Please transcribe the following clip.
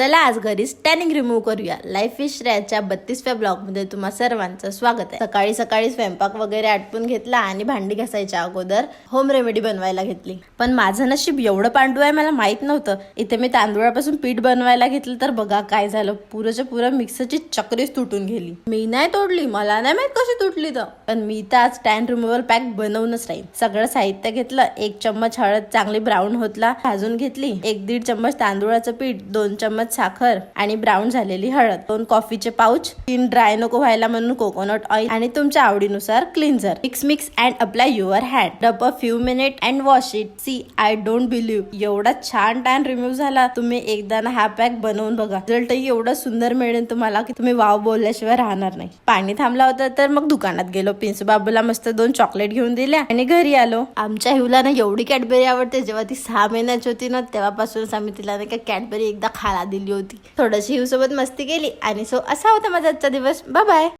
चला आज घरीच टॅनिंग रिमूव्ह करूया. लाईफ इज श्रेयाच्या 32व्या ब्लॉग मध्ये तुम्हा सर्वांचं स्वागत आहे. सकाळी सकाळी स्वयंपाक वगैरे आटपून घेतला आणि भांडी घासायच्या अगोदर होम रेमेडी बनवायला घेतली. पण माझं नशीब एवढं पांडू आहे मला माहित नव्हतं. इथे मी तांदूळापासून पीठ बनवायला घेतलं तर बघा काय झालं, पुरंच्या पुरं मिक्सरची चक्रीच तुटून गेली. मी नाही तोडली, मला नाही माहित कशी तुटली तर. पण मी तर आज टॅन रिमूव्हल पॅक बनवूनच राहील. सगळं साहित्य घेतलं. 1 चम्मच हळद चांगली ब्राऊन होतला भाजून घेतली. 1-1.5 चम्मच तांदूळाचं पीठ, 2 चम्मच साखर आणि ब्राऊन झालेली हळद, 2 कॉफीचे पाउच, 3 ड्राय नको व्हायला म्हणून कोकोनट ऑइल आणि तुमच्या आवडीनुसार cleanser. Mix and apply your hand. Dab a few minute and wash it. See I don't believe, एवढा छान टॅन रिमूव्ह झाला. तुम्ही एकदा ना हा पॅक बनवून बघा. रिझल्टही एवढा सुंदर मिळेल तुम्हाला की तुम्ही वाव बोलल्याशिवाय राहणार नाही. पाणी थांबला होता तर मग दुकानात गेलो. पिंसू बाबूला मस्त 2 चॉकलेट घेऊन दिल्या आणि घरी आलो. आमच्या हिवला ना एवढी कॅडबरी आवडते. जेव्हा ती 6 महिन्याची होती ना तेव्हापासूनच आम्ही तिला नाही का कॅडबरी एकदा खायला दिली होती. थोडीशी हिव सोबत मस्ती केली आणि असा होता माझा आजचा दिवस. Bye bye.